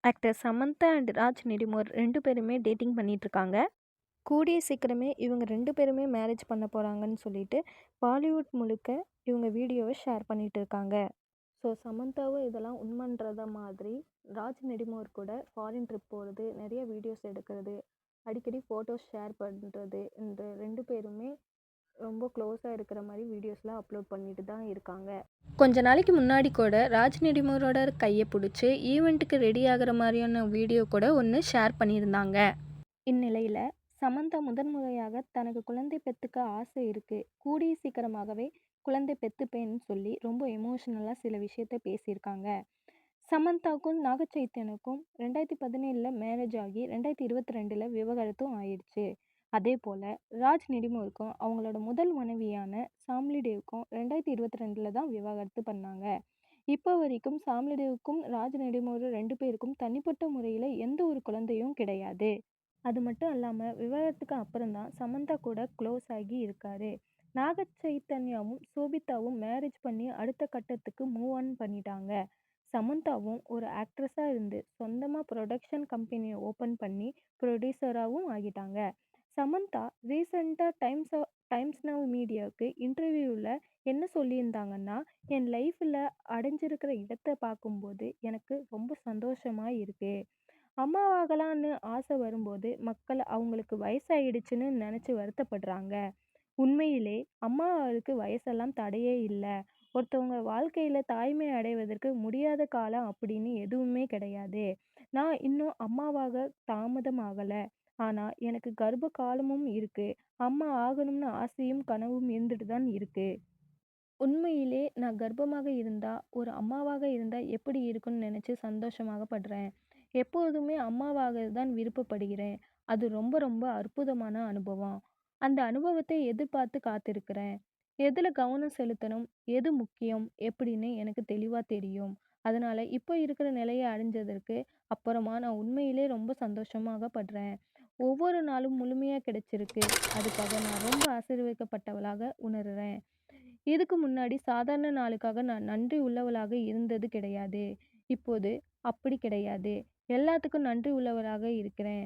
Actor Samantha and Raj நெடுமோர் 2 பேருமே dating பண்ணிட்டுருக்காங்க. கூடிய சீக்கிரமே இவங்க 2 பேருமே மேரேஜ் பண்ண போகிறாங்கன்னு சொல்லிட்டு பாலிவுட் முழுக்க இவங்க வீடியோவை ஷேர் பண்ணிட்டு இருக்காங்க. ஸோ சமந்தாவும் இதெல்லாம் உண்மைன்றத மாதிரி ராஜ் நெடுமோர் கூட ஃபாரின் ட்ரிப் போகிறது, நிறைய வீடியோஸ் எடுக்கிறது, அடிக்கடி ஃபோட்டோஸ் ஷேர் பண்ணுறது இந்த 2 பேருமே ரொம்ப க்ளோஸாக இருக்கிற மாதிரி வீடியோஸ்லாம் அப்லோட் பண்ணிட்டு தான் இருக்காங்க. கொஞ்ச நாளைக்கு முன்னாடி கூட ராஜ் நெடுமோரோட கையை பிடிச்சி ஈவெண்ட்டுக்கு ரெடி ஆகிற மாதிரியான வீடியோ கூட ஒன்று ஷேர் பண்ணியிருந்தாங்க. இந்நிலையில் சமந்தா முதன்முறையாக தனக்கு குழந்தை பெற்றுக்க ஆசை இருக்குது, கூடிய சீக்கிரமாகவே குழந்தை பெற்றுப்பேன்னு சொல்லி ரொம்ப எமோஷ்னலாக சில விஷயத்த பேசியிருக்காங்க. சமந்தாவுக்கும் நாக சைத்தன்யனுக்கும் 2017 மேரேஜ் ஆகி 2022 விவாகரத்தும் ஆயிடுச்சு. அதே போல் ராஜ் நெடுமோருக்கும் அவங்களோட முதல் மனைவியான சாம்லிடேவுக்கும் 2022 தான் விவாகரத்து பண்ணாங்க. இப்போ வரைக்கும் சாம்லிடேவுக்கும் ராஜ் நெடுமோர் 2 பேருக்கும் தனிப்பட்ட முறையில் எந்த ஒரு குழந்தையும் கிடையாது. அது மட்டும் இல்லாமல் விவாகரத்துக்கு அப்புறம் தான் சமந்தா கூட க்ளோஸ் ஆகி இருக்காரு. நாக சைத்தன்யாவும் சோபிதாவும் மேரேஜ் பண்ணி அடுத்த கட்டத்துக்கு மூவ் ஆன் பண்ணிட்டாங்க. சமந்தாவும் ஒரு ஆக்ட்ரஸாக இருந்து சொந்தமாக ப்ரொடக்ஷன் கம்பெனியை ஓப்பன் பண்ணி ப்ரொடியூசராகவும் ஆகிட்டாங்க. சமந்தா ரீசெண்டாக டைம்ஸ் நவ் மீடியாவுக்கு இன்டர்வியூவில் என்ன சொல்லியிருந்தாங்கன்னா, என் லைஃப்பில் அடைஞ்சிருக்கிற இடத்தை பார்க்கும்போது எனக்கு ரொம்ப சந்தோஷமாக இருக்குது. அம்மாவாகலான்னு ஆசை வரும்போது மக்கள் அவங்களுக்கு வயசாயிடுச்சுன்னு நினச்சி வருத்தப்படுறாங்க. உண்மையிலே அம்மாவுக்கு வயசெல்லாம் தடையே இல்லை. ஒருத்தவங்க வாழ்க்கையில் தாய்மை அடைவதற்கு முடியாத காலம் அப்படின்னு எதுவுமே கிடையாது. நான் இன்னும் அம்மாவாக தாமதம் ஆகலை. ஆனால் எனக்கு கர்ப்ப காலமும் இருக்குது. அம்மா ஆகணும்னு ஆசையும் கனவும் இருந்துட்டு தான் இருக்குது. உண்மையிலே நான் கர்ப்பமாக இருந்தா, ஒரு அம்மாவாக இருந்தா எப்படி இருக்கும்னு நினைச்சு சந்தோஷமாக படுறேன். எப்போதுமே அம்மாவாக தான் விருப்பப்படுகிறேன். அது ரொம்ப ரொம்ப அற்புதமான அனுபவம். அந்த அனுபவத்தை எதிர்பார்த்து காத்திருக்கிறேன். எதுல கவனம் செலுத்தணும், எது முக்கியம் எப்படின்னு எனக்கு தெளிவா தெரியும். அதனால இப்போ இருக்கிற நிலையை அடைஞ்சதற்கு அப்புறமா நான் உண்மையிலே ரொம்ப சந்தோஷமாக படுறேன். ஒவ்வொரு நாளும் முழுமையா கிடைச்சிருக்கு. அதுக்காக நான் ரொம்ப ஆசீர்வதிக்கப்பட்டவளாக உணர்றேன். இதுக்கு முன்னாடி சாதாரண நாளுக்காக நான் நன்றி உள்ளவளாக இருந்தது கிடையாது. இப்போது அப்படி கிடையாது. எல்லாத்துக்கும் நன்றி உள்ளவளாக இருக்கிறேன்.